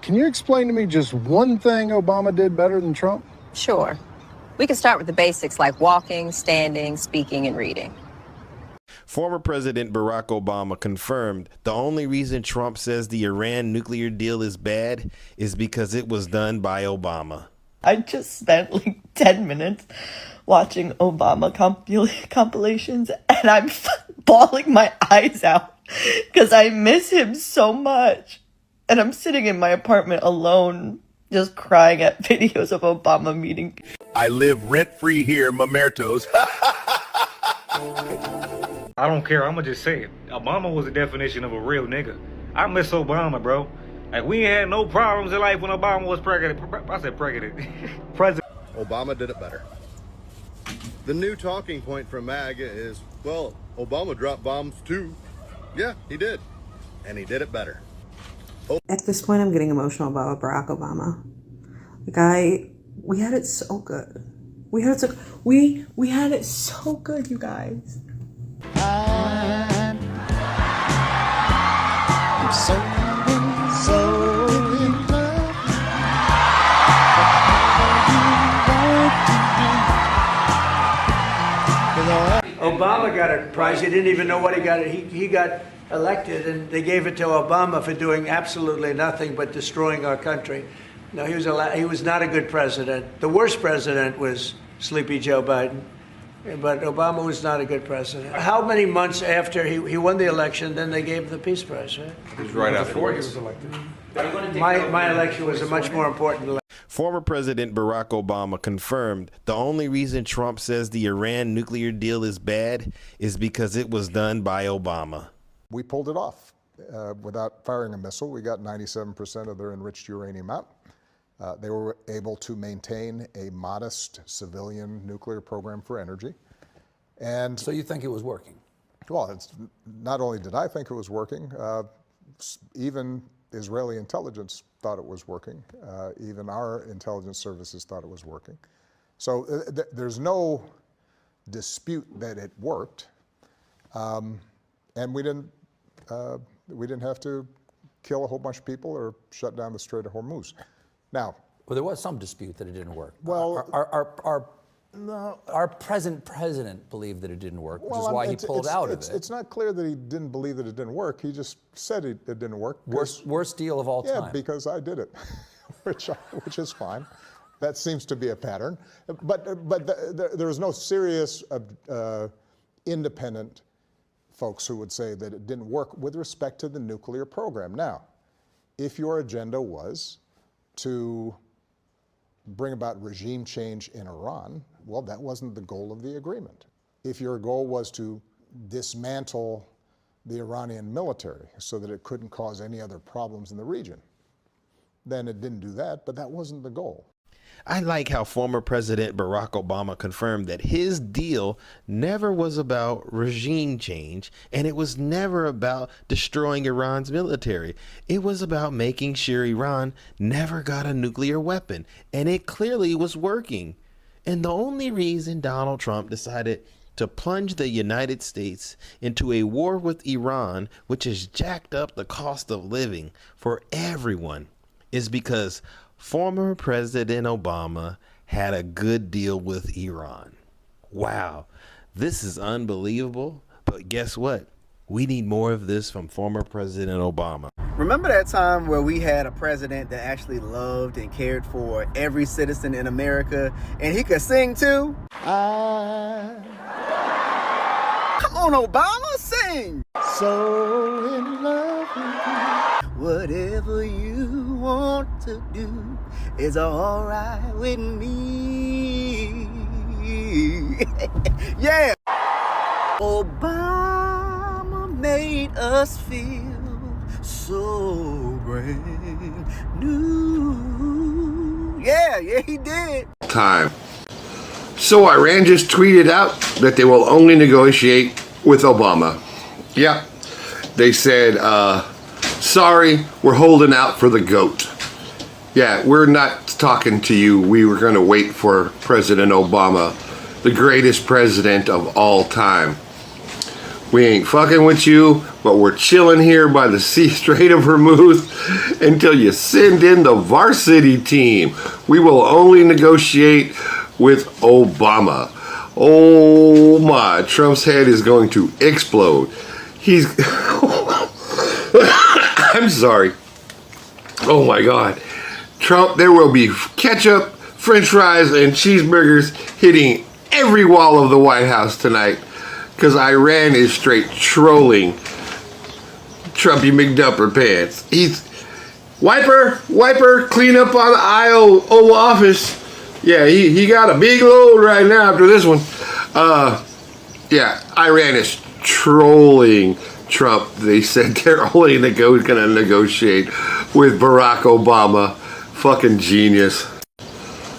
can you explain to me just one thing Obama did better than Trump? Sure. We can start with the basics like walking, standing, speaking, and reading. Former President Barack Obama confirmed the only reason Trump says the Iran nuclear deal is bad is because it was done by Obama. I just spent like 10 minutes watching Obama compilations, and I'm bawling my eyes out because I miss him so much. And I'm sitting in my apartment alone, just crying at videos of Obama meeting people. I live rent-free here, Mamertos. I don't care. I'm gonna just say it. Obama was the definition of a real nigga. I miss Obama, bro. Like, we ain't had no problems in life when Obama was president. I said president. President. Obama did it better. The new talking point from Maga is, well, Obama dropped bombs too. Yeah, he did. And he did it better. At this point, I'm getting emotional about Barack Obama. We had it so good. We had it so good, you guys. I'm so in love. Obama got a prize. He didn't even know what he got. He got elected, and they gave it to Obama for doing absolutely nothing but destroying our country. No, he was not a good president. The worst president was Sleepy Joe Biden. But Obama was not a good president. How many months after he won the election, then they gave him the Peace Prize, right? It was right after Before he was elected. My election was a much more important election. Former President Barack Obama confirmed the only reason Trump says the Iran nuclear deal is bad is because it was done by Obama. We pulled it off without firing a missile. We got 97% of their enriched uranium out. They were able to maintain a modest civilian nuclear program for energy. And so you think it was working? Well, not only did I think it was working, even Israeli intelligence thought it was working. Even our intelligence services thought it was working. So there's no dispute that it worked. And we didn't have to kill a whole bunch of people or shut down the Strait of Hormuz. Now, well, there was some dispute that it didn't work. Well, our present president believed that it didn't work, which is why he pulled out of it. It's not clear that he didn't believe that it didn't work. He just said it didn't work. Worst deal of all time. Yeah, because I did it, which is fine. That seems to be a pattern. But there was no serious independent folks who would say that it didn't work with respect to the nuclear program. Now, if your agenda was to bring about regime change in Iran, well, that wasn't the goal of the agreement. If your goal was to dismantle the Iranian military so that it couldn't cause any other problems in the region, then it didn't do that, but that wasn't the goal. I like how former President Barack Obama confirmed that his deal never was about regime change, and it was never about destroying Iran's military. It was about making sure Iran never got a nuclear weapon, and it clearly was working. And the only reason Donald Trump decided to plunge the United States into a war with Iran, which has jacked up the cost of living for everyone, is because former President Obama had a good deal with Iran. Wow, this is unbelievable. But guess what? We need more of this from former President Obama. Remember that time where we had a president that actually loved and cared for every citizen in America, and he could sing too? Come on, Obama, sing! So in love with you. Whatever you want to do is all right with me. Yeah! Obama made us feel so brand new. Yeah, he did. Time. So Iran just tweeted out that they will only negotiate with Obama. Yeah, they said, sorry, we're holding out for the GOAT. Yeah, we're not talking to you. We were going to wait for President Obama, the greatest president of all time. We ain't fucking with you, but we're chilling here by the Strait of Hormuz until you send in the varsity team. We will only negotiate with Obama. Oh my, Trump's head is going to explode. He's... I'm sorry. Oh my God. Trump, there will be ketchup, french fries, and cheeseburgers hitting every wall of the White House tonight. Because Iran is straight trolling Trumpy McDupper pants. He's wiper, clean up on the aisle, Oval Office. Yeah, he got a big load right now after this one. Yeah, Iran is trolling Trump. They said they're only going to negotiate with Barack Obama. Fucking genius.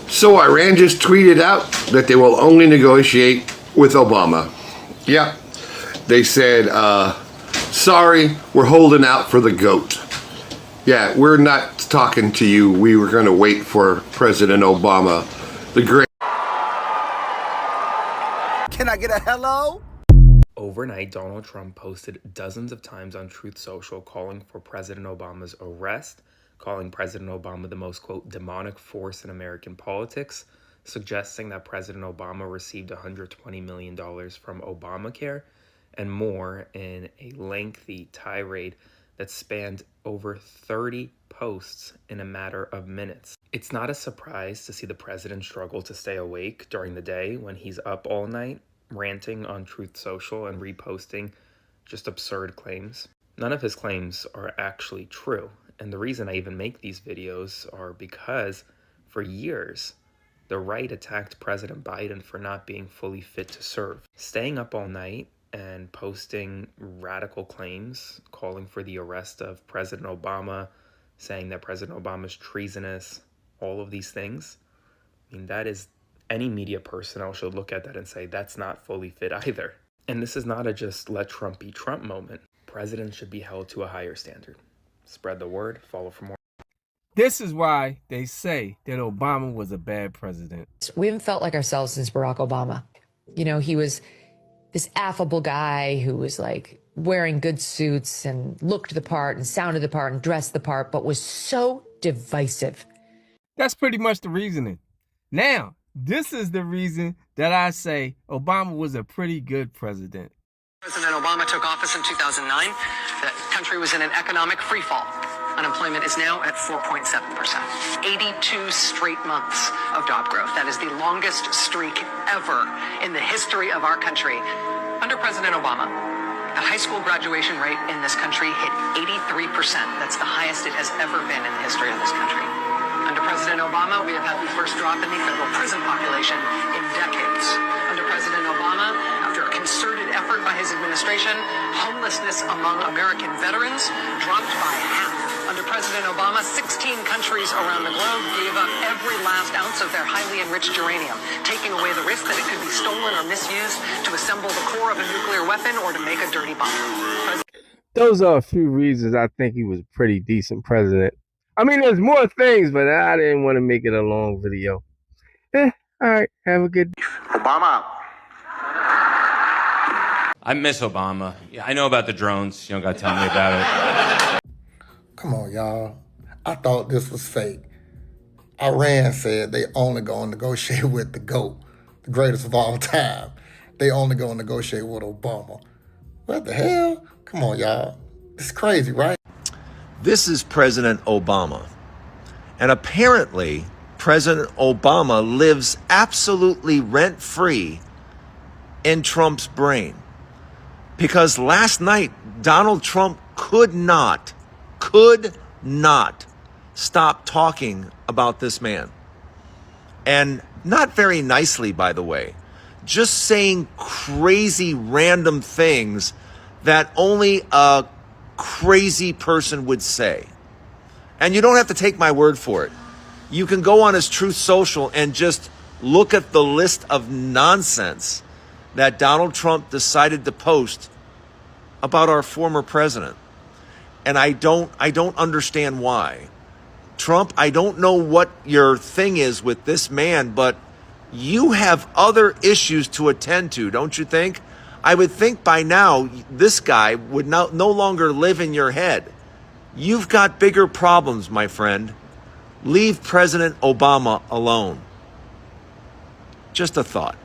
So Iran just tweeted out that they will only negotiate with Obama. Yeah, they said, sorry, we're holding out for the GOAT. Yeah, we're not talking to you. We were going to wait for President Obama, the great. Can I get a hello? Overnight, Donald Trump posted dozens of times on Truth Social calling for President Obama's arrest, calling President Obama the most, quote, demonic force in American politics, suggesting that President Obama received $120 million from Obamacare, and more in a lengthy tirade that spanned over 30 posts in a matter of minutes. It's not a surprise to see the president struggle to stay awake during the day when he's up all night, ranting on Truth Social and reposting just absurd claims. None of his claims are actually true, and the reason I even make these videos are because for years, the right attacked President Biden for not being fully fit to serve. Staying up all night and posting radical claims, calling for the arrest of President Obama, saying that President Obama's treasonous, all of these things. I mean, that is, any media personnel should look at that and say, that's not fully fit either. And this is not a just let Trump be Trump moment. Presidents should be held to a higher standard. Spread the word, follow for more. This is why they say that Obama was a bad president. We haven't felt like ourselves since Barack Obama. You know, he was this affable guy who was like wearing good suits and looked the part and sounded the part and dressed the part, but was so divisive. That's pretty much the reasoning. Now, this is the reason that I say Obama was a pretty good president. President Obama took office in 2009. The country was in an economic freefall. Unemployment is now at 4.7%. 82 straight months of job growth. That is the longest streak ever in the history of our country. Under President Obama, the high school graduation rate in this country hit 83%. That's the highest it has ever been in the history of this country. Under President Obama, we have had the first drop in the federal prison population in decades. Under President Obama, after a concerted effort by his administration, homelessness among American veterans dropped by half. Under President Obama, 16 countries around the globe gave up every last ounce of their highly enriched uranium, taking away the risk that it could be stolen or misused to assemble the core of a nuclear weapon or to make a dirty bomb. Those are a few reasons I think he was a pretty decent president. I mean, there's more things, but I didn't want to make it a long video. All right, have a good day. Obama. I miss Obama. Yeah, I know about the drones. You don't got to tell me about it. Come on, y'all. I thought this was fake. Iran said they only going to negotiate with the GOAT, the greatest of all time. They only going to negotiate with Obama. What the hell? Come on, y'all. It's crazy, right? This is President Obama. And apparently, President Obama lives absolutely rent-free in Trump's brain. Because last night, Donald Trump could not stop talking about this man. And not very nicely, by the way. Just saying crazy random things that only a crazy person would say. And you don't have to take my word for it. You can go on his Truth Social and just look at the list of nonsense that Donald Trump decided to post about our former president. And I don't understand why. Trump, I don't know what your thing is with this man, but you have other issues to attend to, don't you think? I would think by now this guy would no longer live in your head. You've got bigger problems, my friend. Leave President Obama alone. Just a thought.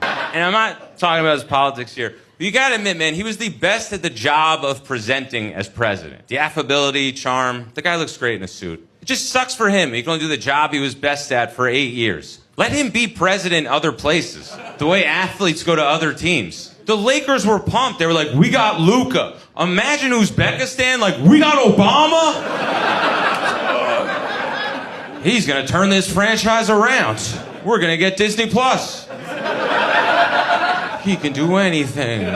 And I'm not talking about his politics here. You gotta admit, man, he was the best at the job of presenting as president. The affability, charm, the guy looks great in a suit. It just sucks for him. He can only do the job he was best at for 8 years. Let him be president other places, the way athletes go to other teams. The Lakers were pumped. They were like, we got Luka. Imagine Uzbekistan, like, we got Obama? He's gonna turn this franchise around. We're gonna get Disney Plus. He can do anything.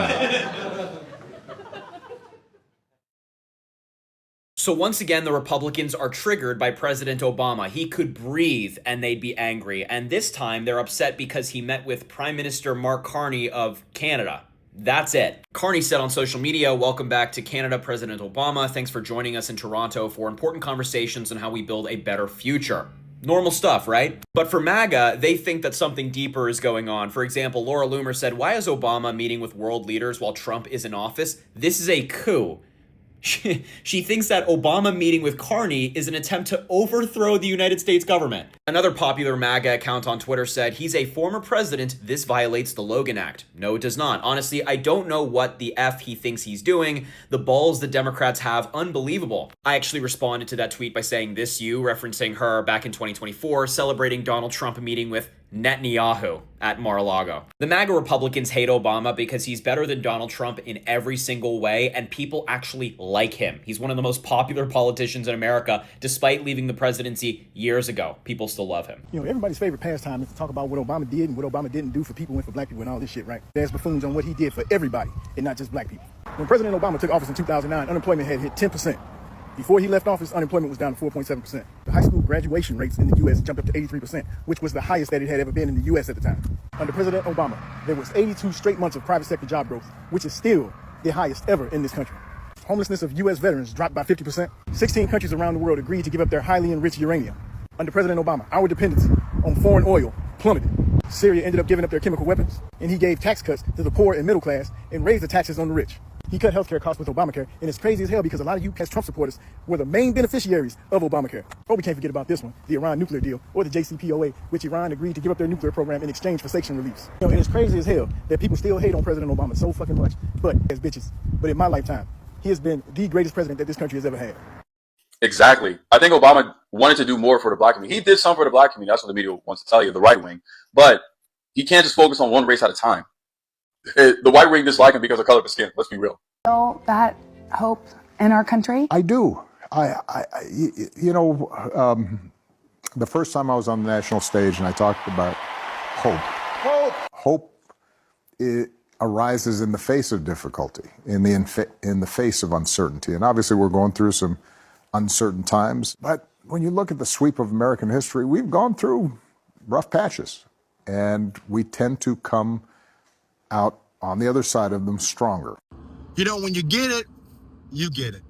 So once again, the Republicans are triggered by President Obama. He could breathe and they'd be angry. And this time they're upset because he met with Prime Minister Mark Carney of Canada. That's it. Carney said on social media, "Welcome back to Canada, President Obama. Thanks for joining us in Toronto for important conversations on how we build a better future." Normal stuff, right? But for Maga, they think that something deeper is going on. For example, Laura Loomer said, "Why is Obama meeting with world leaders while Trump is in office? This is a coup." She thinks that Obama meeting with Carney is an attempt to overthrow the United States government. Another popular MAGA account on Twitter said, "He's a former president. This violates the Logan Act." No, it does not. Honestly, I don't know what the F he thinks he's doing. The balls the Democrats have, unbelievable. I actually responded to that tweet by saying, "This you," referencing her back in 2024, celebrating Donald Trump meeting with Netanyahu at Mar-a-Lago. The MAGA Republicans hate Obama because he's better than Donald Trump in every single way, and people actually like him. He's one of the most popular politicians in America, despite leaving the presidency years ago. People still love him. You know, everybody's favorite pastime is to talk about what Obama did and what Obama didn't do for people and for black people and all this shit, right? There's buffoons on what he did for everybody and not just black people. When President Obama took office in 2009, unemployment had hit 10%. Before he left office, unemployment was down to 4.7%. The high school graduation rates in the U.S. jumped up to 83%, which was the highest that it had ever been in the U.S. at the time. Under President Obama, there was 82 straight months of private sector job growth, which is still the highest ever in this country. Homelessness of U.S. veterans dropped by 50%. 16 countries around the world agreed to give up their highly enriched uranium. Under President Obama, our dependency on foreign oil plummeted. Syria ended up giving up their chemical weapons, and he gave tax cuts to the poor and middle class and raised the taxes on the rich. He cut healthcare costs with Obamacare, and it's crazy as hell because a lot of you as Trump supporters were the main beneficiaries of Obamacare. Or we can't forget about this one, the Iran nuclear deal, or the JCPOA, which Iran agreed to give up their nuclear program in exchange for sanction reliefs. You know, and it's crazy as hell that people still hate on President Obama so fucking much, but as bitches. But in my lifetime, he has been the greatest president that this country has ever had. Exactly. I think Obama wanted to do more for the black community. He did some for the black community. That's what the media wants to tell you, the right wing. But he can't just focus on one race at a time. The white wing dislike him because of color of his skin. Let's be real. Feel that hope in our country? I do. You know, the first time I was on the national stage and I talked about hope. Hope it arises in the face of difficulty, in the face of uncertainty. And obviously we're going through some uncertain times. But when you look at the sweep of American history, we've gone through rough patches. And we tend to come out on the other side of them stronger. You know, when you get it, you get it.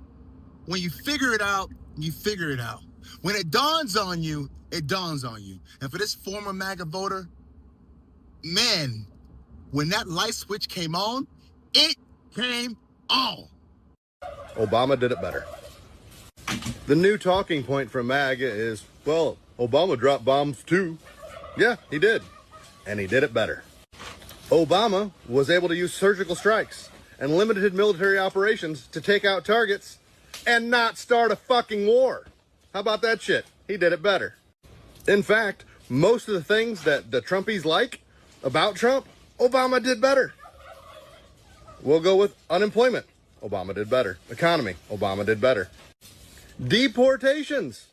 When you figure it out, you figure it out. When it dawns on you, it dawns on you. And for this former MAGA voter, man, when that light switch came on, it came on. Obama did it better. The new talking point from MAGA is, well, Obama dropped bombs too. Yeah, he did. And he did it better. Obama was able to use surgical strikes and limited military operations to take out targets and not start a fucking war. How about that shit? He did it better. In fact, most of the things that the Trumpies like about Trump, Obama did better. We'll go with unemployment. Obama did better. Economy. Obama did better. Deportations.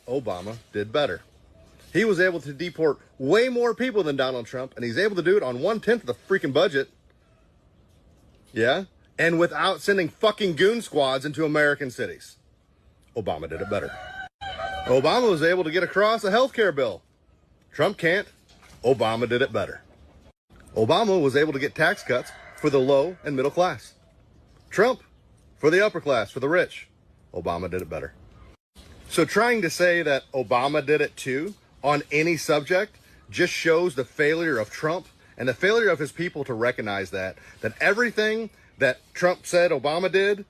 Obama did better. He was able to deport way more people than Donald Trump, and he's able to do it on 1/10 of the freaking budget. Yeah? And without sending fucking goon squads into American cities. Obama did it better. Obama was able to get across a healthcare bill. Trump can't. Obama did it better. Obama was able to get tax cuts for the low and middle class. Trump for the upper class, for the rich. Obama did it better. So trying to say that Obama did it too on any subject just shows the failure of Trump and the failure of his people to recognize that everything that Trump said Obama did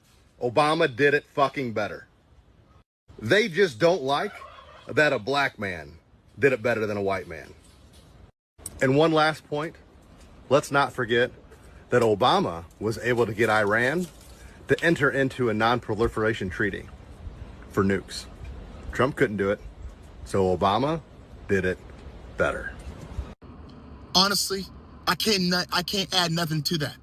it fucking better. They just don't like that a black man did it better than a white man. And one last point, let's not forget that Obama was able to get Iran to enter into a non-proliferation treaty for nukes. Trump couldn't do it, so Obama did it better. Honestly, I can't add nothing to that.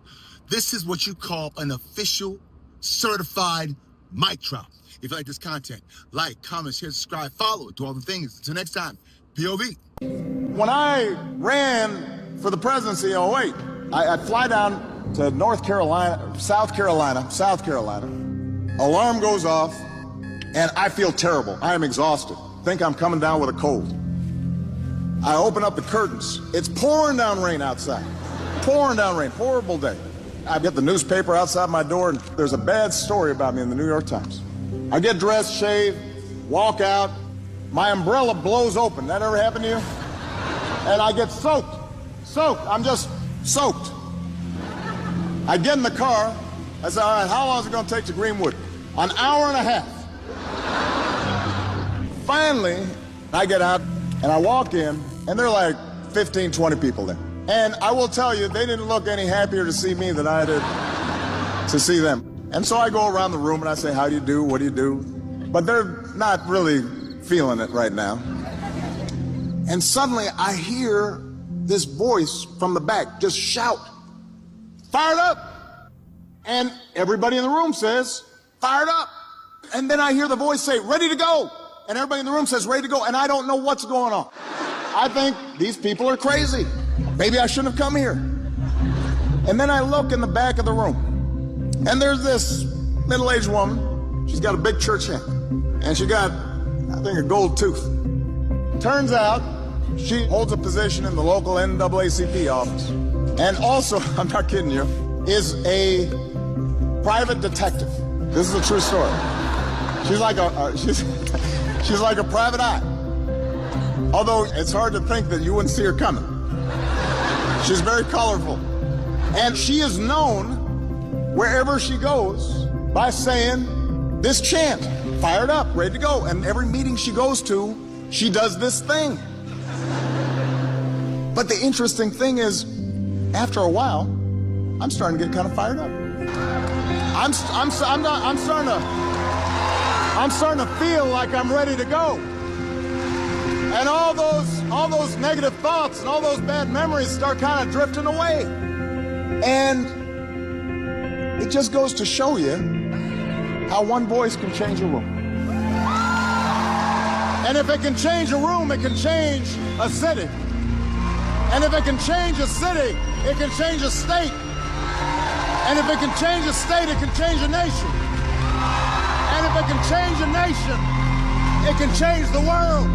This is what you call an official, certified mic drop. If you like this content, like, comment, share, subscribe, follow, do all the things. Until next time, POV. When I ran for the presidency in 2008, I'd fly down to South Carolina, alarm goes off, and I feel terrible. I am exhausted. Think I'm coming down with a cold. I open up the curtains. It's pouring down rain outside. Pouring down rain, horrible day. I get the newspaper outside my door, and there's a bad story about me in the New York Times. I get dressed, shave, walk out. My umbrella blows open. That ever happened to you? And I get soaked. I'm just soaked. I get in the car. I say, all right, how long is it going to take to Greenwood? An hour and a half. Finally, I get out and I walk in, and there are like 15, 20 people there. And I will tell you, they didn't look any happier to see me than I did to see them. And so I go around the room and I say, how do you do? What do you do? But they're not really feeling it right now. And suddenly I hear this voice from the back just shout, fired up. And everybody in the room says, fired up. And then I hear the voice say, ready to go. And everybody in the room says, ready to go. And I don't know what's going on. I think these people are crazy. Maybe I shouldn't have come here. And then I look in the back of the room. And there's this middle-aged woman. She's got a big church hand. And she got, I think, a gold tooth. Turns out she holds a position in the local NAACP office. And also, I'm not kidding you, is a private detective. This is a true story. She's like she's like a private eye. Although it's hard to think that you wouldn't see her coming. She's very colorful. And she is known wherever she goes by saying this chant, fired up, ready to go. And every meeting she goes to, she does this thing. But the interesting thing is, after a while, I'm starting to get kind of fired up. I'm starting to feel like I'm ready to go. And all those negative thoughts and all those bad memories start kind of drifting away. And it just goes to show you how one voice can change a room. And if it can change a room, it can change a city. And if it can change a city, it can change a state. And if it can change a state, it can change a nation. And if it can change a nation, it can change the world.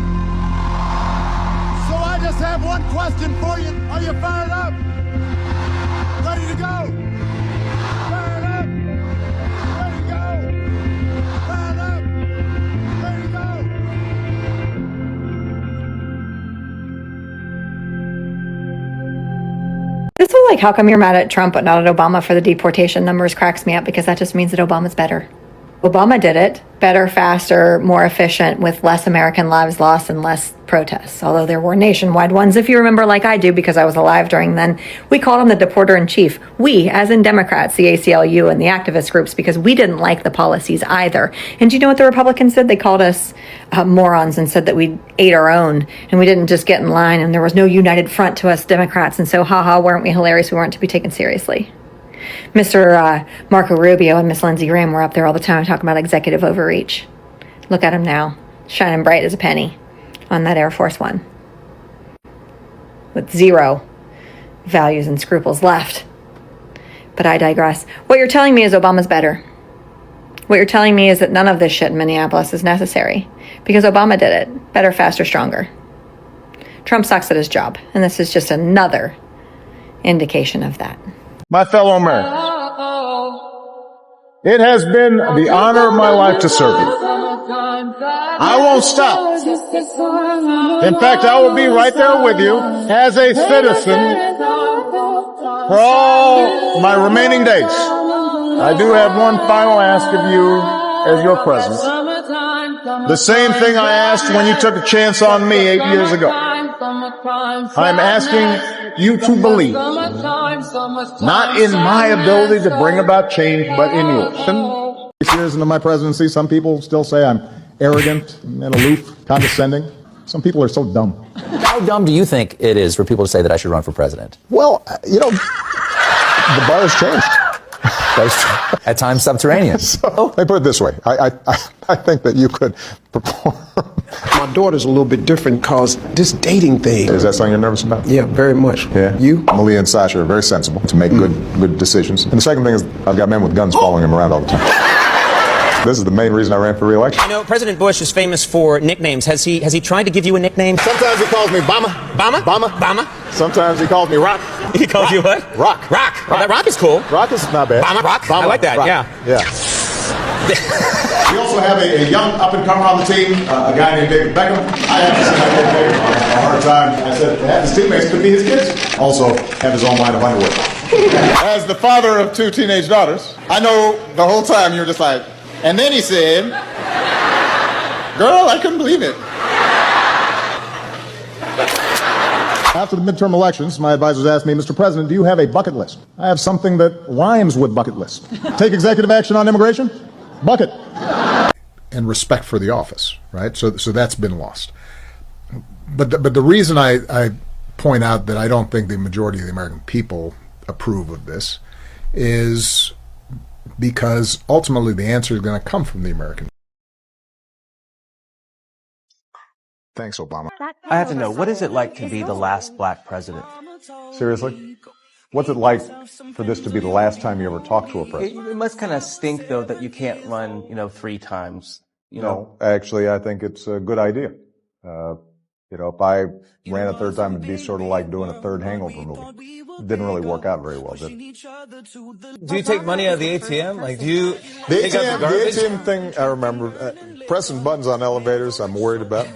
So I just have one question for you. Are you fired up? Ready to go? Fired up? Ready to go? Fired up? Ready to go? This whole how come you're mad at Trump but not at Obama for the deportation numbers cracks me up, because that just means that Obama's better. Obama did it better, faster, more efficient, with less American lives lost and less protests. Although there were nationwide ones, if you remember, like I do, because I was alive during then. We called him the deporter-in-chief. We, as in Democrats, the ACLU and the activist groups, because we didn't like the policies either. And do you know what the Republicans did? They called us morons and said that we ate our own and we didn't just get in line, and there was no united front to us Democrats. And so, haha, weren't we hilarious? We weren't to be taken seriously. Mr. Marco Rubio and Miss Lindsey Graham were up there all the time talking about executive overreach. Look at him now, shining bright as a penny on that Air Force One, with zero values and scruples left. But I digress. What you're telling me is Obama's better. What you're telling me is that none of this shit in Minneapolis is necessary, because Obama did it better, faster, stronger. Trump sucks at his job, and this is just another indication of that. My fellow Americans, it has been the honor of my life to serve you. I won't stop. In fact, I will be right there with you as a citizen For all my remaining days, I do have one final ask of you as your president. The same thing I asked when you took a chance on me 8 years ago. I'm asking you to believe, not in my ability to bring about change, but in yours. 6 years into my presidency, some people still say I'm arrogant and aloof, condescending. Some people are so dumb. How dumb do you think it is for people to say that I should run for president? Well, you know, the bar has changed. At times subterranean. So, let me put it this way. I think that you could perform. My daughter's a little bit different because this dating thing. Is that something you're nervous about? Yeah, very much. Yeah. You? Malia and Sasha are very sensible to make good decisions. And the second thing is I've got men with guns following him around all the time. This is the main reason I ran for re-election. You know, President Bush is famous for nicknames. Has he tried to give you a nickname? Sometimes he calls me Bama. Bama? Bama. Bama? Sometimes he calls me Rock. He calls you what? Rock. Rock. Oh, that Rock is cool. Rock is not bad. Bama? Rock? Bama. I like that, Rock. yeah. We also have a young up-and-comer on the team, a guy named David Beckham. I have to say I gave David a hard time. I said half his teammates could be his kids. Also have his own line of underwear. As the father of 2 teenage daughters, I know the whole time you were just like, and then he said, girl, I couldn't believe it. After the midterm elections, my advisors asked me, Mr. President, do you have a bucket list? I have something that rhymes with bucket list. Take executive action on immigration? Bucket. And respect for the office, right? So that's been lost. But the reason I point out that I don't think the majority of the American people approve of this is because ultimately the answer is going to come from the American. Thanks, Obama. I have to know, what is it like to be the last black president? Seriously? What's it like for this to be the last time you ever talk to a president? It must kind of stink, though, that you can't run, 3 times. No, actually, I think it's a good idea. If I ran a third time, it'd be sort of like doing a third Hangover movie. It didn't really work out very well, did it? Do you take money out of the ATM? Like, do you take out the garbage? The ATM thing, I remember. Pressing buttons on elevators, I'm worried about.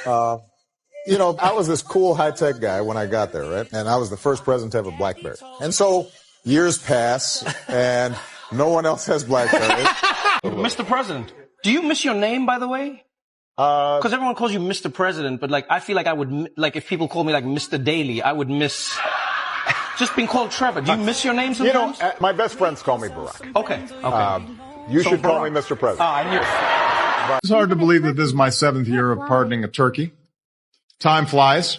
I was this cool high-tech guy when I got there, right? And I was the first president to have a BlackBerry. And so years pass, and no one else has BlackBerry. Mr. President, do you miss your name, by the way? Because everyone calls you Mr. President, but I feel like I would, if people call me Mr. Daly, I would miss just being called Trevor. Do you miss your name sometimes? My best friends call me Barack. Okay. You should call me Mr. President. I knew. It's hard to believe that this is my 7th year of pardoning a turkey. Time flies,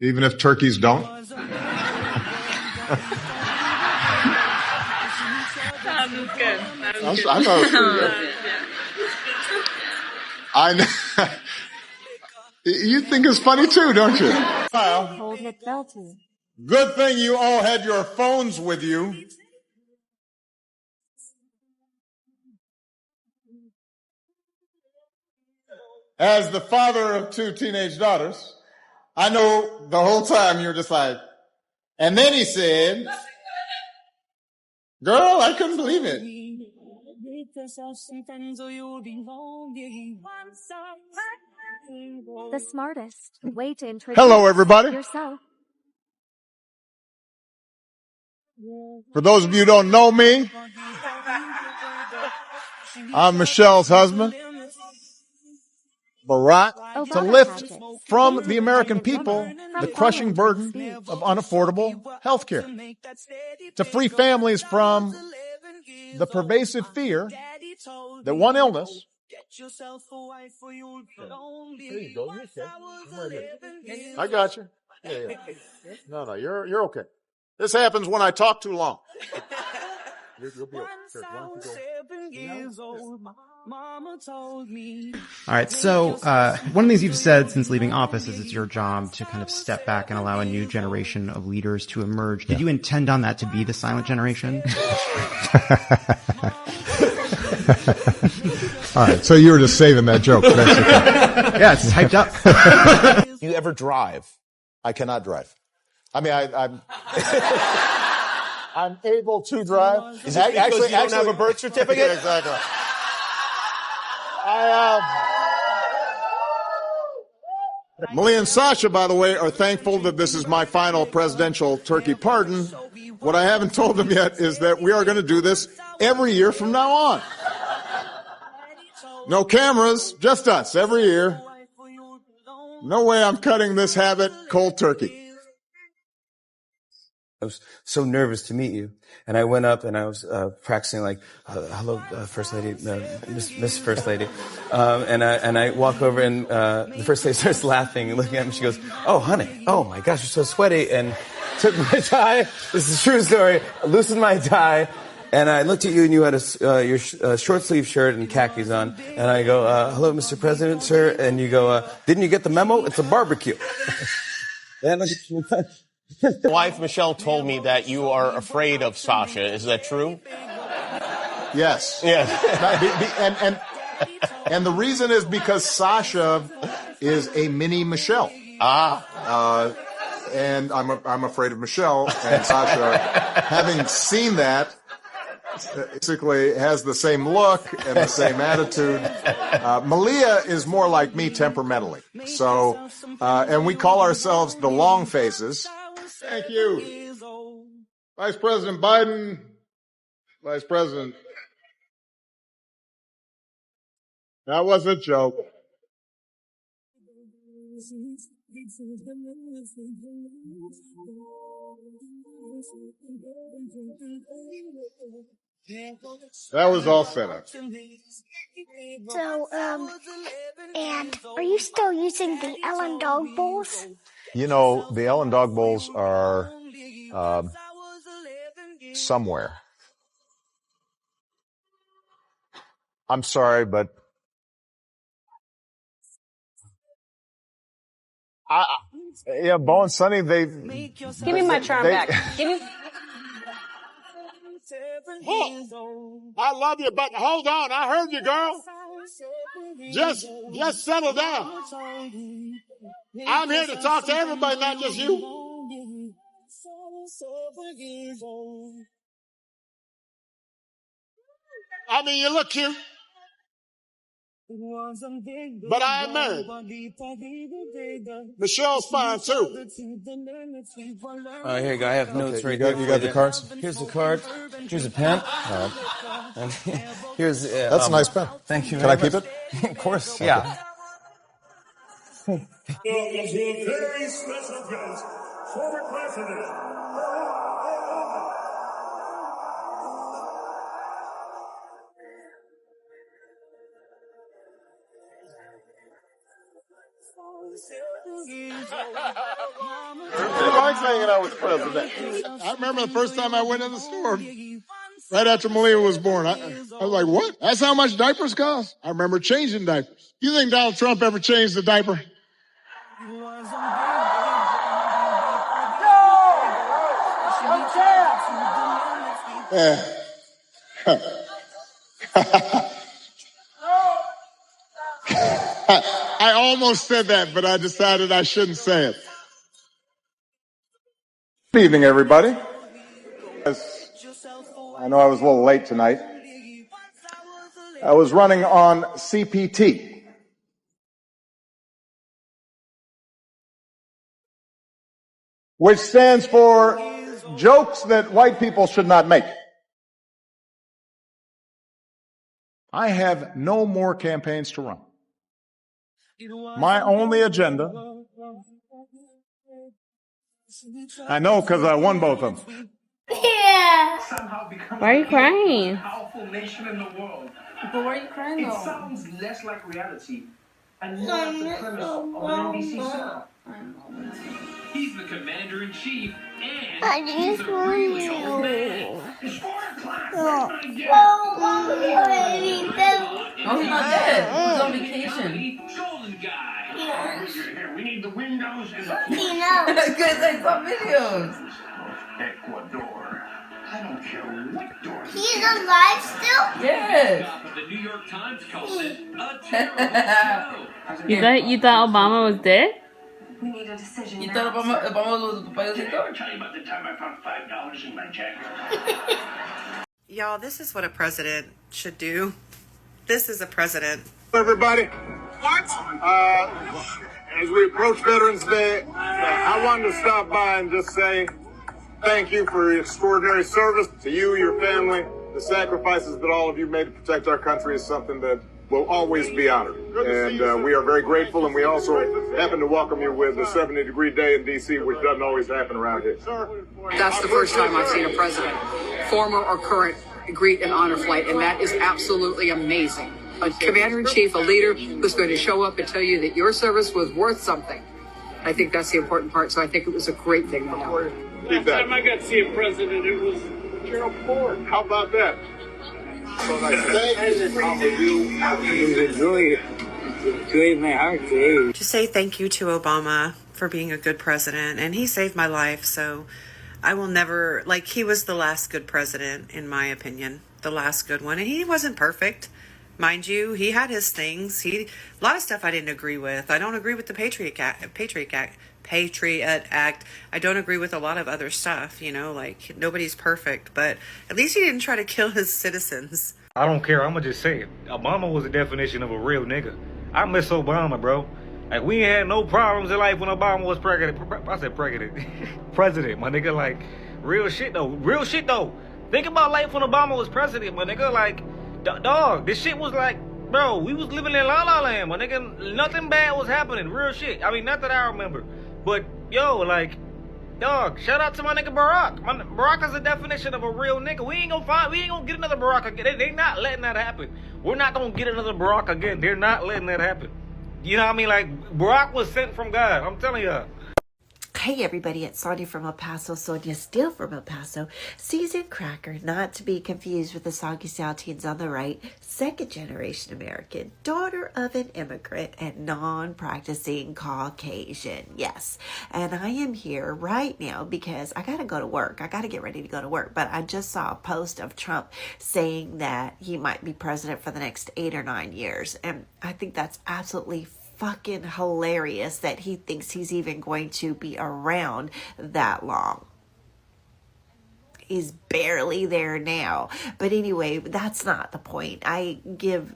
even if turkeys don't. That was good. I thought it was pretty good. I know. You think it's funny too, don't you? Hold it belted. Good thing you all had your phones with you. As the father of 2 teenage daughters, I know the whole time you're just like, and then he said, girl, I couldn't believe it. The smartest way to introduce Hello, everybody. yourself. For those of you who don't know me, I'm Michelle's husband, Barack, to lift from the American people the crushing burden of unaffordable health care, to free families from the pervasive fear that one illness. I got you. Yeah. No, you're okay. This happens when I talk too long. You'll be okay. All right, so one of the things you've said since leaving office is it's your job to kind of step back and allow a new generation of leaders to emerge. Did you intend on that to be the silent generation? All right, so you were just saving that joke. Yeah, it's hyped up. You ever drive? I cannot drive. I mean, I'm able to drive. Is it because you don't have a birth certificate? Yeah, exactly. Malia and Sasha, by the way, are thankful that this is my final presidential turkey pardon What I haven't told them yet is that we are going to do this every year from now on. No cameras, just us, every year. No way I'm cutting this habit cold turkey. I was so nervous to meet you. And I went up and I was practicing like, hello, First Lady, Miss First Lady. And I walk over and the First Lady starts laughing and looking at me. She goes, oh, honey, oh my gosh, you're so sweaty. And took my tie. This is a true story. I loosened my tie. And I looked at you and you had your short sleeve shirt and khakis on. And I go, hello, Mr. President, sir. And you go, didn't you get the memo? It's a barbecue. And Wife Michelle told me that you are afraid of Sasha. Is that true? Yes. Yes. And the reason is because Sasha is a mini Michelle. And I'm afraid of Michelle, and Sasha, having seen that, basically has the same look and the same attitude. Malia is more like me temperamentally. So, and we call ourselves the long faces. Thank you. Vice President Biden, Vice President. That was a joke. That was all set up. So, and are you still using the Ellen Dog Bowls? You know, the Ellen Dog Bowls are somewhere. I'm sorry, but yeah, Bo and Sonny, Give me my charm back. Give me. I love you, but hold on. I heard you, girl. Just settle down. I'm here to talk to everybody, not just you. I mean, you look cute. But I am married. Michelle's fine too. Here you go. I have notes right here. You got the cards? Here's the card. Here's a pen. And here's. That's a nice pen. Thank you. Can I keep it? Of course. Yeah. Very special guest, former president. He likes hanging out with the president. I remember the first time I went in the store, right after Malia was born. I was like, what? That's how much diapers cost? I remember changing diapers. You think Donald Trump ever changed the diaper? Yeah. I almost said that, but I decided I shouldn't say it. Good evening, everybody. I know I was a little late tonight. I was running on CPT. Which stands for jokes that white people should not make. I have no more campaigns to run. My only agenda, I know because I won both of them. Yeah. Why are you crying? Powerful nation in the world. But why are you crying though? It sounds less like reality and more like the premise of an NBC setup. He's the commander-in-chief and he's the really old man. It's 4 o'clock. Oh, he's not dead. He's on vacation. Golden guy. Here, we need the windows and the Because I saw videos. Ecuador. I don't care what door. He's alive still? Yes. The New York Times calls it a terrible show. You thought Obama was dead? We need a decision. You thought Obama was tu payasito? Did I ever tell you about the time I found $5 in my jacket? Y'all, this is what a president should do. This is a president. Everybody. What? As we approach Veterans Day, I wanted to stop by and just say thank you for your extraordinary service to you, your family. The sacrifices that all of you made to protect our country is something that will always be honored. And we are very grateful, and we also happen to welcome you with a 70-degree day in D.C., which doesn't always happen around here. That's the first time I've seen a president, former or current, greet an honor flight, and that is absolutely amazing. A commander-in-chief, a leader who's going to show up and tell you that your service was worth something. I think that's the important part, so I think it was a great thing to know. Last time I got to see a president, it was Gerald Ford. How about that? So nice. To say thank you to Obama for being a good president, and he saved my life, so I will never, like, he was the last good president, in my opinion, the last good one, and he wasn't perfect. Mind you, he had his things. A lot of stuff I didn't agree with. I don't agree with the Patriot Act. I don't agree with a lot of other stuff, like nobody's perfect, but at least he didn't try to kill his citizens. I don't care. I'm going to just say it. Obama was the definition of a real nigga. I miss Obama, bro. Like, we ain't had no problems in life when Obama was president. I said president. President, my nigga. Like, real shit, though. Real shit, though. Think about life when Obama was president, my nigga. Like, dog, this shit was like, bro, we was living in La La Land, my nigga. Nothing bad was happening. Real shit. I mean, not that I remember. But, yo, like, dog, shout out to my nigga Barack. Barack is the definition of a real nigga. We ain't gonna get another Barack again. They not letting that happen. We're not gonna get another Barack again. They're not letting that happen. You know what I mean? Like, Barack was sent from God. I'm telling y'all. Hey everybody, it's Sonia from El Paso, Sonia Steele from El Paso, seasoned cracker, not to be confused with the soggy Saltines on the right, second generation American, daughter of an immigrant and non-practicing Caucasian, yes. And I am here right now because I gotta go to work. I gotta get ready to go to work, but I just saw a post of Trump saying that he might be president for the next 8 or 9 years, and I think that's absolutely fucking hilarious that he thinks he's even going to be around that long. He's barely there now. But anyway, that's not the point. I give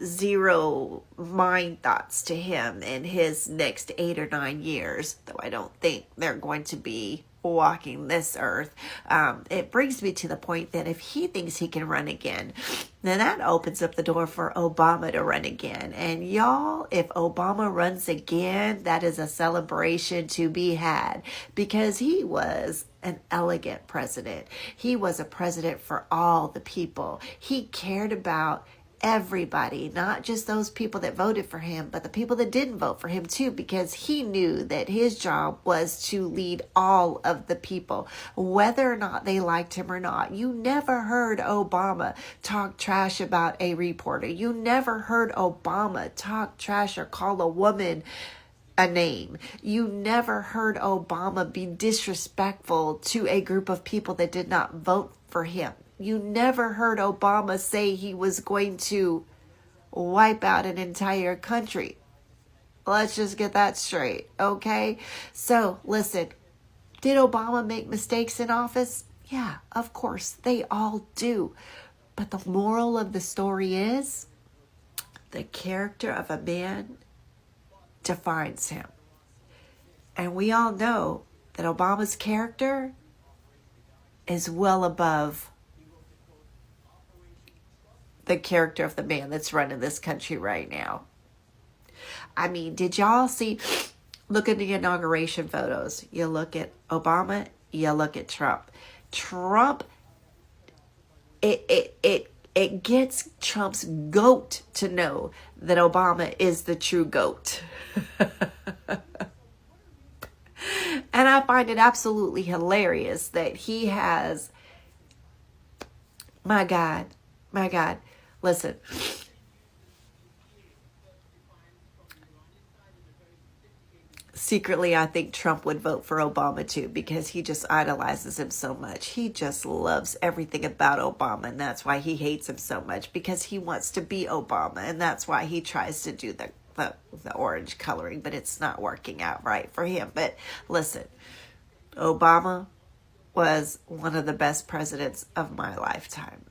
zero mind thoughts to him in his next 8 or 9 years, though I don't think they're going to be walking this earth. It brings me to the point that if he thinks he can run again, then that opens up the door for Obama to run again. And y'all, if Obama runs again, that is a celebration to be had, because he was an elegant president. He was a president for all the people. He cared about everybody, not just those people that voted for him, but the people that didn't vote for him too, because he knew that his job was to lead all of the people, whether or not they liked him or not. You never heard Obama talk trash about a reporter. You never heard Obama talk trash or call a woman a name. You never heard Obama be disrespectful to a group of people that did not vote for him. You never heard Obama say he was going to wipe out an entire country. Let's just get that straight, okay? So, listen, did Obama make mistakes in office? Yeah, of course, they all do. But the moral of the story is, the character of a man defines him. And we all know that Obama's character is well above the character of the man that's running this country right now. I mean, did y'all see, look at the inauguration photos. You look at Obama, you look at Trump. Trump, it gets Trump's goat to know that Obama is the true goat. And I find it absolutely hilarious that he has, my God, listen. Secretly, I think Trump would vote for Obama too, because he just idolizes him so much. He just loves everything about Obama, and that's why he hates him so much, because he wants to be Obama, and that's why he tries to do the orange coloring, but it's not working out right for him. But listen, Obama was one of the best presidents of my lifetime.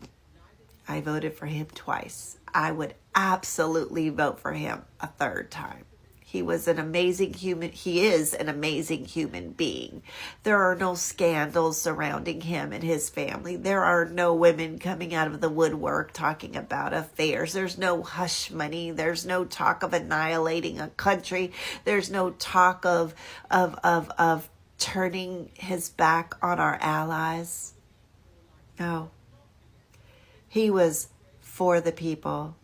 I voted for him twice. I would absolutely vote for him a third time. He was an amazing human. He is an amazing human being. There are no scandals surrounding him and his family. There are no women coming out of the woodwork talking about affairs. There's no hush money. There's no talk of annihilating a country. There's no talk of turning his back on our allies. No. He was for the people.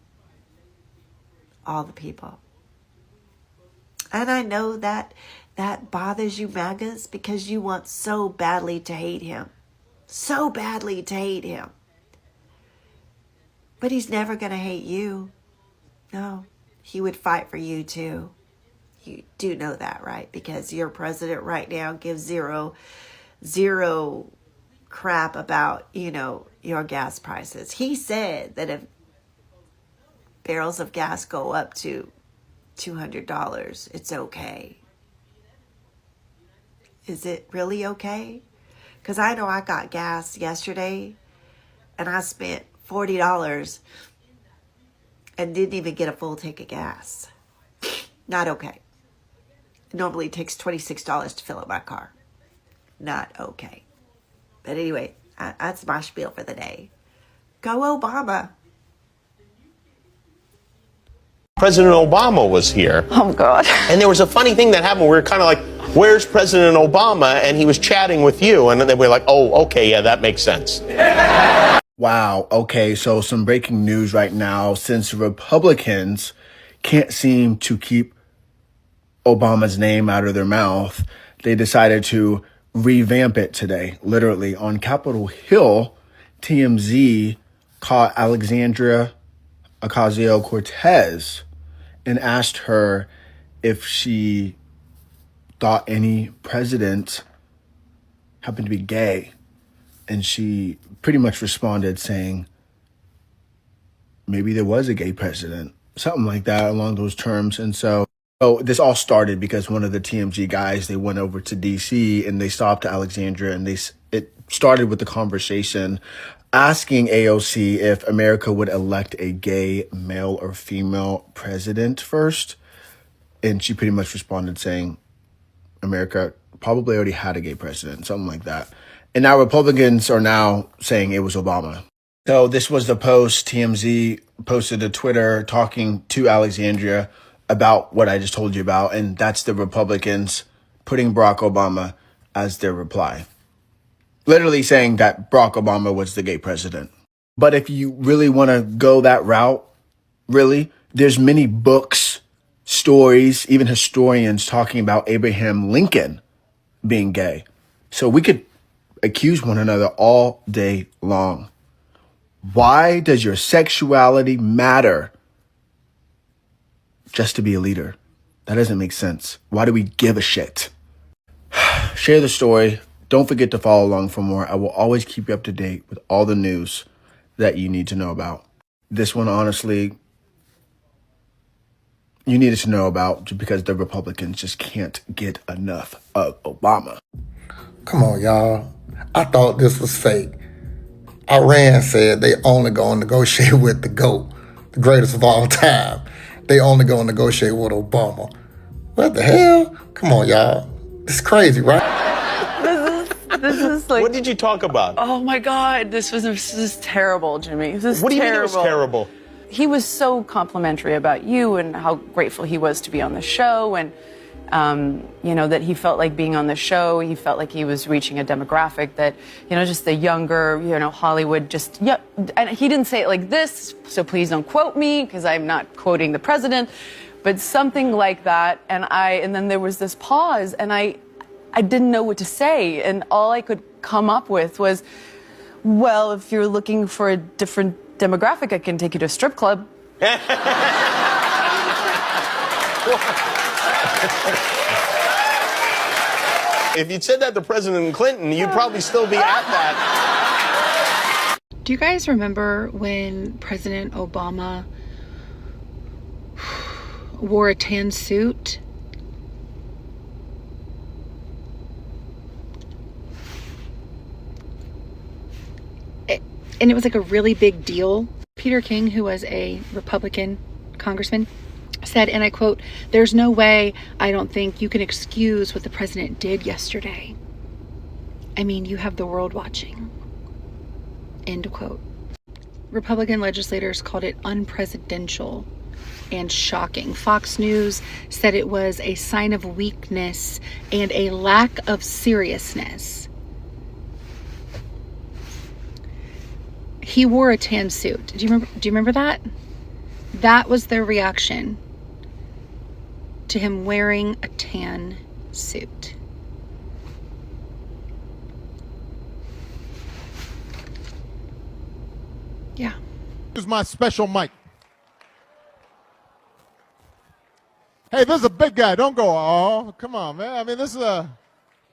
All the people. And I know that bothers you, MAGAs, because you want so badly to hate him. So badly to hate him. But he's never going to hate you. No, he would fight for you too. You do know that, right? Because your president right now gives zero crap about, your gas prices. He said that if barrels of gas go up to $200, it's okay. Is it really okay? Because I know I got gas yesterday and I spent $40 and didn't even get a full tank of gas. Not okay. It normally takes $26 to fill up my car. Not okay. But anyway, that's my spiel for the day. Go Obama. President Obama was here. Oh, God. And there was a funny thing that happened. We were kind of like, where's President Obama? And he was chatting with you. And then we were like, oh, okay, yeah, that makes sense. Wow. Okay, so some breaking news right now. Since Republicans can't seem to keep Obama's name out of their mouth, they decided to revamp it today. Literally, on Capitol Hill, TMZ caught Alexandria Ocasio-Cortez and asked her if she thought any president happened to be gay. And she pretty much responded saying, maybe there was a gay president, something like that along those terms. And so this all started because one of the TMZ guys, they went over to DC and they stopped Alexandria, and it started with the conversation asking AOC if America would elect a gay male or female president first. And she pretty much responded saying America probably already had a gay president, something like that. And now Republicans are now saying it was Obama. So this was the post. TMZ posted to Twitter talking to Alexandria about what I just told you about. And that's the Republicans putting Barack Obama as their reply. Literally saying that Barack Obama was the gay president. But if you really want to go that route, really, there's many books, stories, even historians talking about Abraham Lincoln being gay. So we could accuse one another all day long. Why does your sexuality matter just to be a leader? That doesn't make sense. Why do we give a shit? Share the story. Don't forget to follow along for more. I will always keep you up to date with all the news that you need to know about. This one, honestly, you needed to know about just because the Republicans just can't get enough of Obama. Come on, y'all. I thought this was fake. Iran said they only going to negotiate with the GOAT, the greatest of all time. They only going to negotiate with Obama. What the hell? Come on, y'all. It's crazy, right? This is like... What did you talk about? Oh, my God. This is terrible, Jimmy. This is What do you terrible. mean it was terrible? He was so complimentary about you and how grateful he was to be on the show, and that he felt like being on the show, he felt like he was reaching a demographic that, just the younger, Hollywood and he didn't say it like this, so please don't quote me because I'm not quoting the president, but something like that. And then there was this pause, and I didn't know what to say. And all I could come up with was, well, if you're looking for a different demographic, I can take you to a strip club. If you'd said that to President Clinton, you'd probably still be at that. Do you guys remember when President Obama wore a tan suit? And it was like a really big deal. Peter King, who was a Republican congressman, said, and I quote, "There's no way, I don't think, you can excuse what the president did yesterday. I mean, you have the world watching." End quote. Republican legislators called it unpresidential and shocking. Fox News said it was a sign of weakness and a lack of seriousness. He wore a tan suit. Do you remember that? That was their reaction to him wearing a tan suit. Yeah. Here's my special mic. Hey, this is a big guy. Don't go, oh, come on, man. I mean, this is a...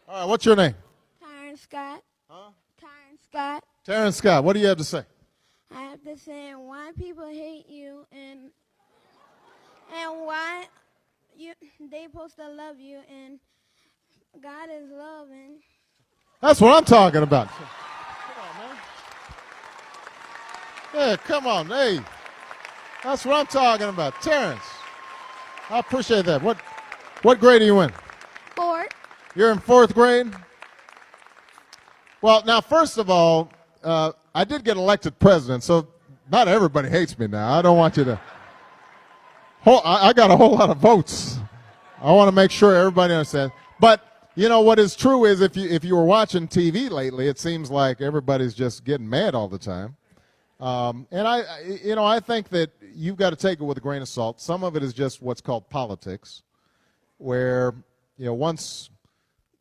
All right, what's your name? Terrence Scott. Huh? Terrence Scott. Terrence Scott. What do you have to say? I have to say why people hate you and why they supposed to love you, and God is love. And that's what I'm talking about. Come on, man. Yeah, come on. Hey, that's what I'm talking about. Terrence, I appreciate that. What grade are you in? 4th. You're in 4th grade? Well, now, first of all, I did get elected president, so not everybody hates me now. I don't want you to... I got a whole lot of votes. I want to make sure everybody understands. But, you know, what is true is if you were watching TV lately, it seems like everybody's just getting mad all the time. And I think that you've got to take it with a grain of salt. Some of it is just what's called politics, where, you know, once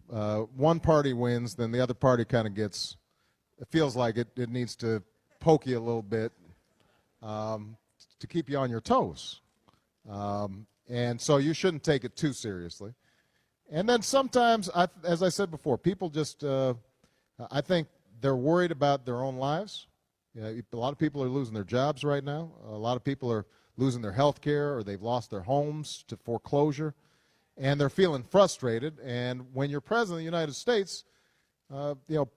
one party wins, then the other party kind of gets, it feels like it needs to poke you a little bit to keep you on your toes. And so you shouldn't take it too seriously. And then sometimes, as I said before, people just, I think they're worried about their own lives. You know, a lot of people are losing their jobs right now. A lot of people are losing their health care, or they've lost their homes to foreclosure, and they're feeling frustrated. And when you're president of the United States, you know,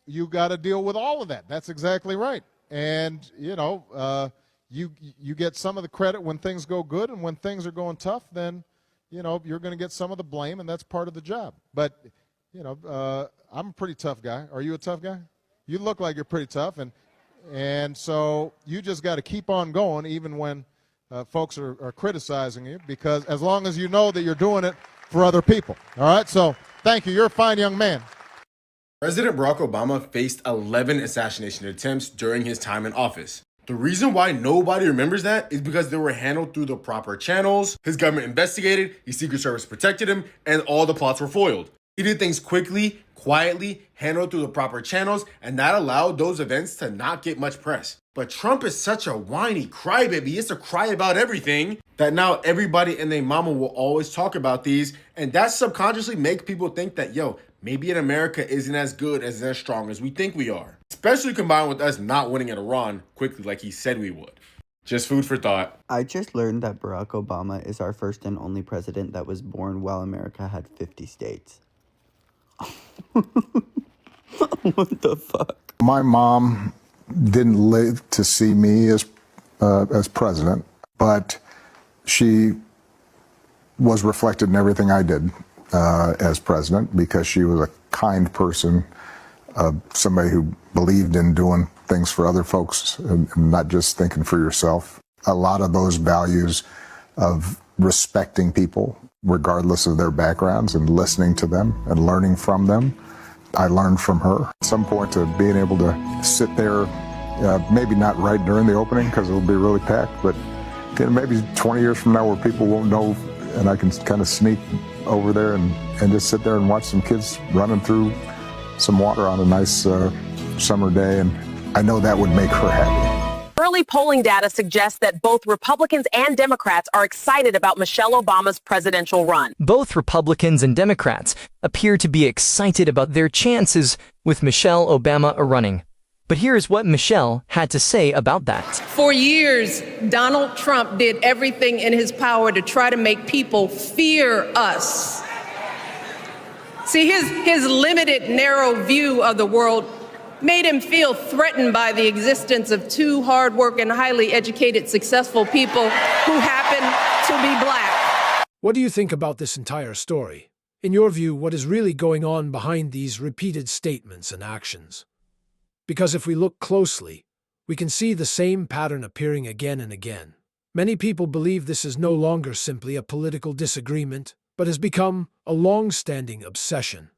you got to deal with all of that. That's exactly right. And, you know, you get some of the credit when things go good, and when things are going tough, then, you know, you're going to get some of the blame, and that's part of the job. But, you know, I'm a pretty tough guy. Are you a tough guy? You look like you're pretty tough, and so you just got to keep on going even when folks are criticizing you, because as long as you know that you're doing it for other people. All right, so thank you. You're a fine young man. President Barack Obama faced 11 assassination attempts during his time in office. The reason why nobody remembers that is because they were handled through the proper channels, his government investigated, his Secret Service protected him, and all the plots were foiled. He did things quickly, quietly, handled through the proper channels, and that allowed those events to not get much press. But Trump is such a whiny crybaby, he has to cry about everything, that now everybody and their mama will always talk about these, and that subconsciously makes people think that, yo, maybe in America isn't as good as strong as we think we are. Especially combined with us not winning at Iran quickly like he said we would. Just food for thought. I just learned that Barack Obama is our first and only president that was born while America had 50 states. What the fuck? My mom didn't live to see me as president, but she was reflected in everything I did as president, because she was a kind person, somebody who believed in doing things for other folks and not just thinking for yourself. A lot of those values of respecting people, regardless of their backgrounds, and listening to them and learning from them, I learned from her. At some point, to being able to sit there, maybe not right during the opening because it'll be really packed, but maybe 20 years from now where people won't know, and I can kind of sneak over there and just sit there and watch some kids running through some water on a nice summer day, and I know that would make her happy. Early polling data suggests that both Republicans and Democrats are excited about Michelle Obama's presidential run. Both Republicans and Democrats appear to be excited about their chances with Michelle Obama running. But here's what Michelle had to say about that. For years, Donald Trump did everything in his power to try to make people fear us. See, his limited, narrow view of the world made him feel threatened by the existence of two hard-working, highly educated, successful people who happen What do you think about this entire story? In your view, what is really going on behind these repeated statements and actions? Because if we look closely, we can see the same pattern appearing again and again. Many people believe this is no longer simply a political disagreement, but has become a long-standing obsession.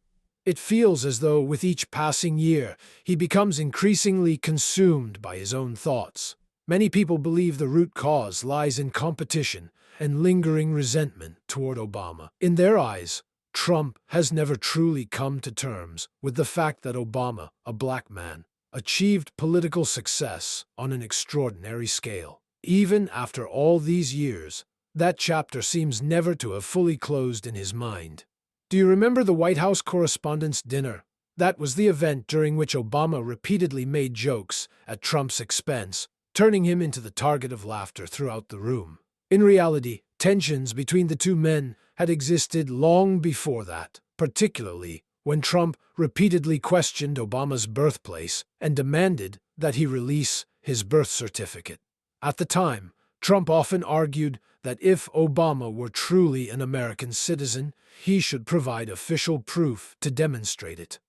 It feels as though with each passing year, he becomes increasingly consumed by his own thoughts. Many people believe the root cause lies in competition and lingering resentment toward Obama. In their eyes, Trump has never truly come to terms with the fact that Obama, a black man, achieved political success on an extraordinary scale. Even after all these years, that chapter seems never to have fully closed in his mind. Do you remember the White House Correspondents' Dinner? That was the event during which Obama repeatedly made jokes at Trump's expense, turning him into the target of laughter throughout the room. In reality, tensions between the two men had existed long before that, particularly when Trump repeatedly questioned Obama's birthplace and demanded that he release his birth certificate. At the time, Trump often argued that if Obama were truly an American citizen, he should provide official proof to demonstrate it.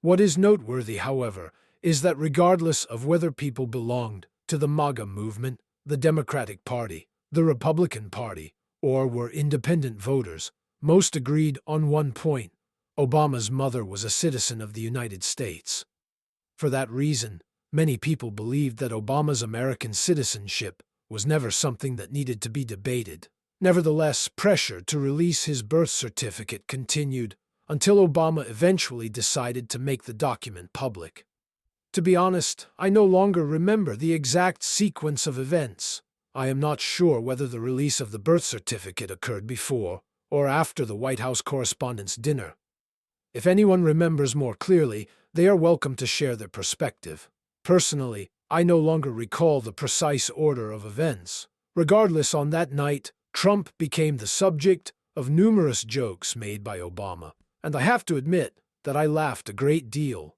What is noteworthy, however, is that regardless of whether people belonged to the Maga movement, the Democratic Party, the Republican Party, or were independent voters, most agreed on one point: Obama's mother was a citizen of the United States. For that reason, many people believed that Obama's American citizenship was never something that needed to be debated. Nevertheless, pressure to release his birth certificate continued until Obama eventually decided to make the document public. To be honest, I no longer remember the exact sequence of events. I am not sure whether the release of the birth certificate occurred before or after the White House Correspondents' Dinner. If anyone remembers more clearly, they are welcome to share their perspective. Personally, I no longer recall the precise order of events. Regardless, on that night, Trump became the subject of numerous jokes made by Obama, and I have to admit that I laughed a great deal.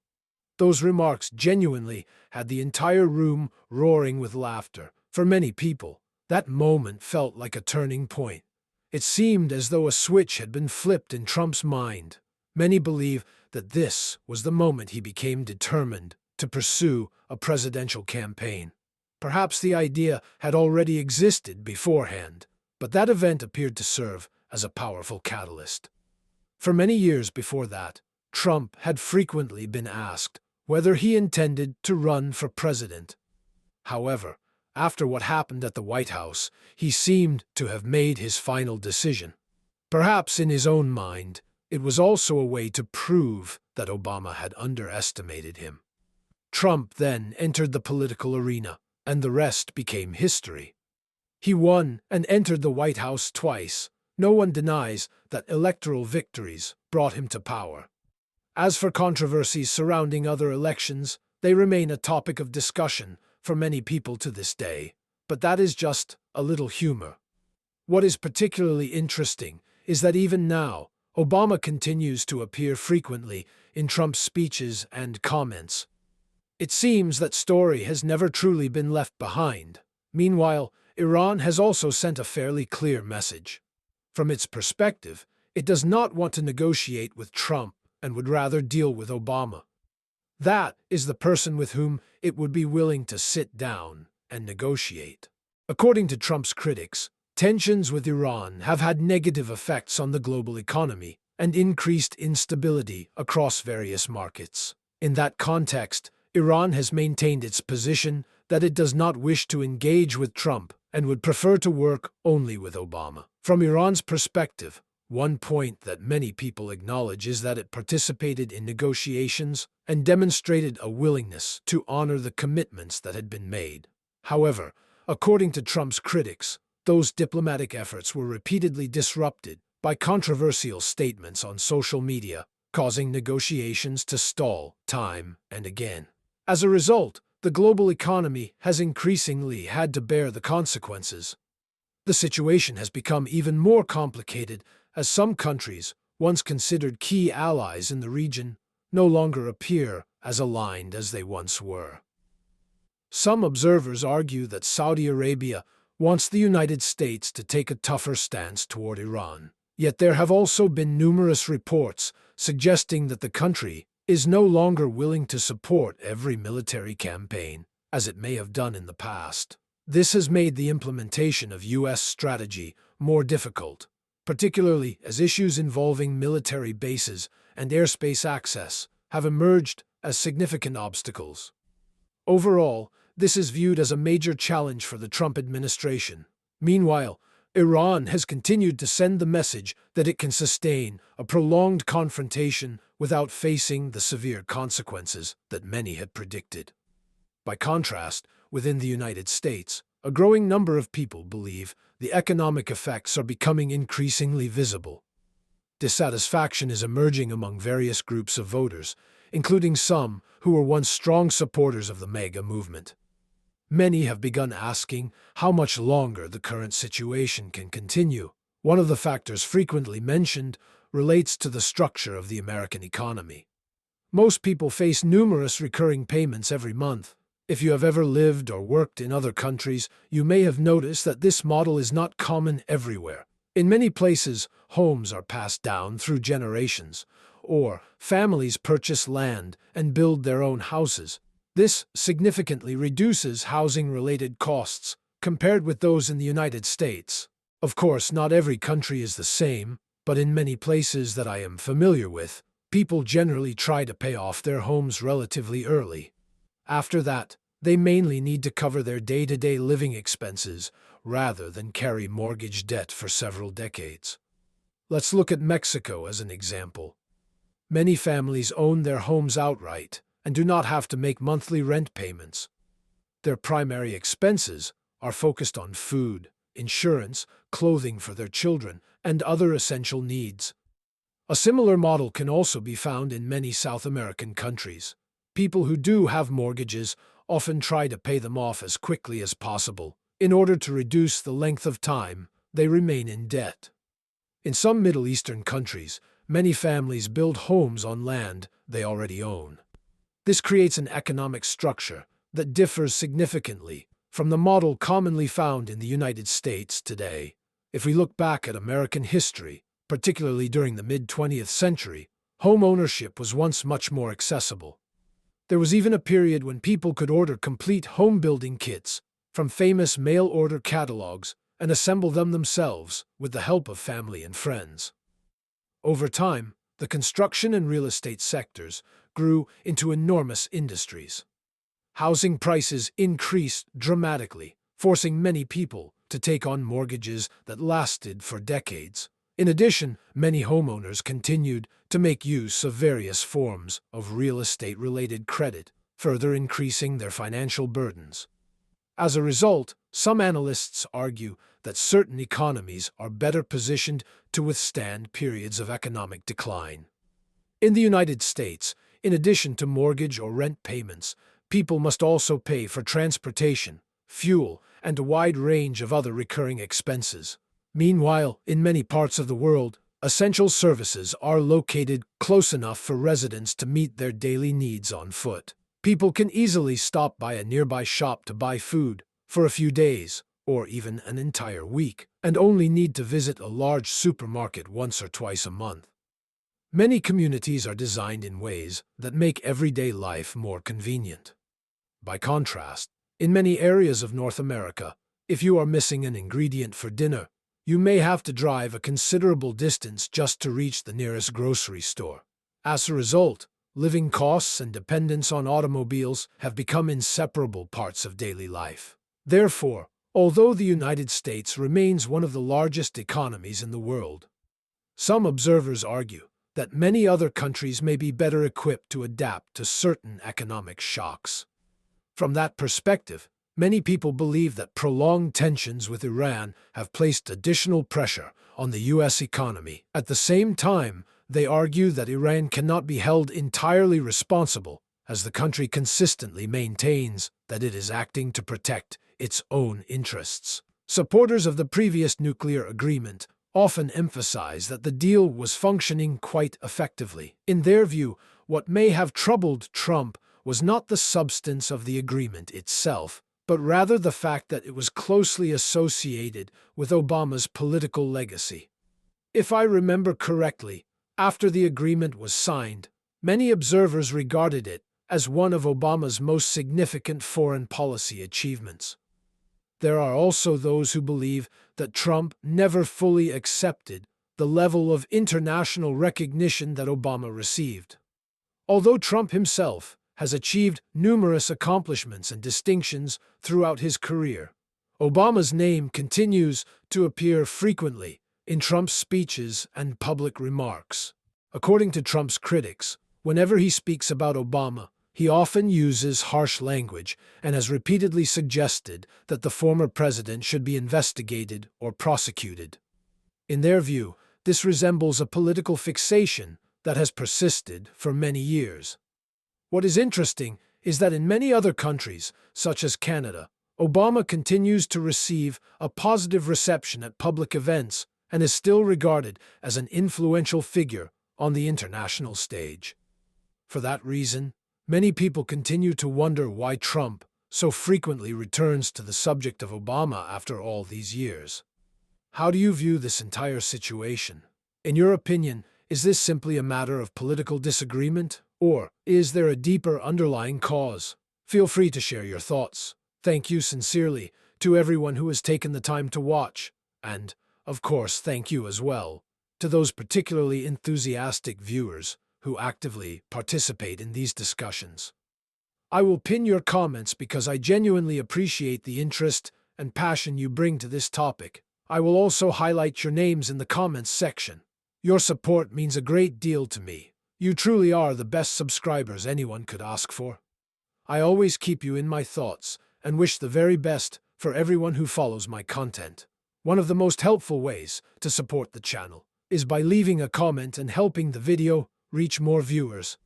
Those remarks genuinely had the entire room roaring with laughter. For many people, that moment felt like a turning point. It seemed as though a switch had been flipped in Trump's mind. Many believe that this was the moment he became determined to pursue a presidential campaign. Perhaps the idea had already existed beforehand, but that event appeared to serve as a powerful catalyst. For many years before that, Trump had frequently been asked whether he intended to run for president. However, after what happened at the White House, he seemed to have made his final decision. Perhaps in his own mind, it was also a way to prove that Obama had underestimated him. Trump then entered the political arena, and the rest became history. He won and entered the White House twice. No one denies that electoral victories brought him to power. As for controversies surrounding other elections, they remain a topic of discussion for many people to this day, but that is just a little humor. What is particularly interesting is that even now, Obama continues to appear frequently in Trump's speeches and comments. It seems that story has never truly been left behind. Meanwhile, Iran has also sent a fairly clear message. From its perspective, it does not want to negotiate with Trump and would rather deal with Obama. That is the person with whom it would be willing to sit down and negotiate. According to Trump's critics, tensions with Iran have had negative effects on the global economy and increased instability across various markets. In that context, Iran has maintained its position that it does not wish to engage with Trump and would prefer to work only with Obama. From Iran's perspective, one point that many people acknowledge is that it participated in negotiations and demonstrated a willingness to honor the commitments that had been made. However, according to Trump's critics, those diplomatic efforts were repeatedly disrupted by controversial statements on social media, causing negotiations to stall time and again. As a result, the global economy has increasingly had to bear the consequences. The situation has become even more complicated as some countries, once considered key allies in the region, no longer appear as aligned as they once were. Some observers argue that Saudi Arabia wants the United States to take a tougher stance toward Iran. Yet there have also been numerous reports suggesting that the country is no longer willing to support every military campaign, as it may have done in the past. This has made the implementation of U.S. strategy more difficult, particularly as issues involving military bases and airspace access have emerged as significant obstacles. Overall, this is viewed as a major challenge for the Trump administration. Meanwhile, Iran has continued to send the message that it can sustain a prolonged confrontation without facing the severe consequences that many had predicted. By contrast, within the United States, a growing number of people believe the economic effects are becoming increasingly visible. Dissatisfaction is emerging among various groups of voters, including some who were once strong supporters of the Maga movement. Many have begun asking how much longer the current situation can continue. One of the factors frequently mentioned relates to the structure of the American economy. Most people face numerous recurring payments every month. If you have ever lived or worked in other countries, you may have noticed that this model is not common everywhere. In many places, homes are passed down through generations, or families purchase land and build their own houses. This significantly reduces housing-related costs compared with those in the United States. Of course, not every country is the same, but in many places that I am familiar with, people generally try to pay off their homes relatively early. After that, they mainly need to cover their day-to-day living expenses rather than carry mortgage debt for several decades. Let's look at Mexico as an example. Many families own their homes outright and do not have to make monthly rent payments. Their primary expenses are focused on food, insurance, clothing for their children, and other essential needs. A similar model can also be found in many South American countries. People who do have mortgages often try to pay them off as quickly as possible, in order to reduce the length of time they remain in debt. In some Middle Eastern countries, many families build homes on land they already own. This creates an economic structure that differs significantly from the model commonly found in the United States today. If we look back at American history, particularly during the mid-20th century, home ownership was once much more accessible. There was even a period when people could order complete home-building kits from famous mail-order catalogs and assemble them themselves with the help of family and friends. Over time, the construction and real estate sectors grew into enormous industries. Housing prices increased dramatically, forcing many people to take on mortgages that lasted for decades. In addition, many homeowners continued to make use of various forms of real estate-related credit, further increasing their financial burdens. As a result, some analysts argue that certain economies are better positioned to withstand periods of economic decline. In the United States, in addition to mortgage or rent payments, people must also pay for transportation, fuel, and a wide range of other recurring expenses. Meanwhile, in many parts of the world, essential services are located close enough for residents to meet their daily needs on foot. People can easily stop by a nearby shop to buy food for a few days, or even an entire week, and only need to visit a large supermarket once or twice a month. Many communities are designed in ways that make everyday life more convenient. By contrast, in many areas of North America, if you are missing an ingredient for dinner, you may have to drive a considerable distance just to reach the nearest grocery store. As a result, living costs and dependence on automobiles have become inseparable parts of daily life. Therefore, although the United States remains one of the largest economies in the world, some observers argue that many other countries may be better equipped to adapt to certain economic shocks. From that perspective, many people believe that prolonged tensions with Iran have placed additional pressure on the U.S. economy. At the same time, they argue that Iran cannot be held entirely responsible, as the country consistently maintains that it is acting to protect its own interests. Supporters of the previous nuclear agreement often emphasize that the deal was functioning quite effectively. In their view, what may have troubled Trump was not the substance of the agreement itself, but rather the fact that it was closely associated with Obama's political legacy. If I remember correctly, after the agreement was signed, many observers regarded it as one of Obama's most significant foreign policy achievements. There are also those who believe that Trump never fully accepted the level of international recognition that Obama received. Although Trump himself has achieved numerous accomplishments and distinctions throughout his career, Obama's name continues to appear frequently in Trump's speeches and public remarks. According to Trump's critics, whenever he speaks about Obama, he often uses harsh language and has repeatedly suggested that the former president should be investigated or prosecuted. In their view, this resembles a political fixation that has persisted for many years. What is interesting is that in many other countries, such as Canada, Obama continues to receive a positive reception at public events and is still regarded as an influential figure on the international stage. For that reason, many people continue to wonder why Trump so frequently returns to the subject of Obama after all these years. How do you view this entire situation? In your opinion, is this simply a matter of political disagreement, or is there a deeper underlying cause? Feel free to share your thoughts. Thank you sincerely to everyone who has taken the time to watch, and, of course, thank you as well to those particularly enthusiastic viewers who actively participate in these discussions. I will pin your comments because I genuinely appreciate the interest and passion you bring to this topic. I will also highlight your names in the comments section. Your support means a great deal to me. You truly are the best subscribers anyone could ask for. I always keep you in my thoughts and wish the very best for everyone who follows my content. One of the most helpful ways to support the channel is by leaving a comment and helping the video reach more viewers.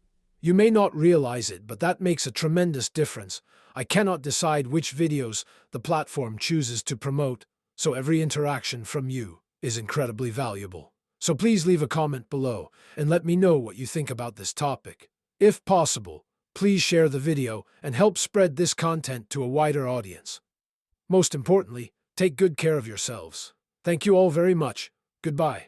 You may not realize it, but that makes a tremendous difference. I cannot decide which videos the platform chooses to promote, so every interaction from you is incredibly valuable. So please leave a comment below and let me know what you think about this topic. If possible, please share the video and help spread this content to a wider audience. Most importantly, take good care of yourselves. Thank you all very much. Goodbye.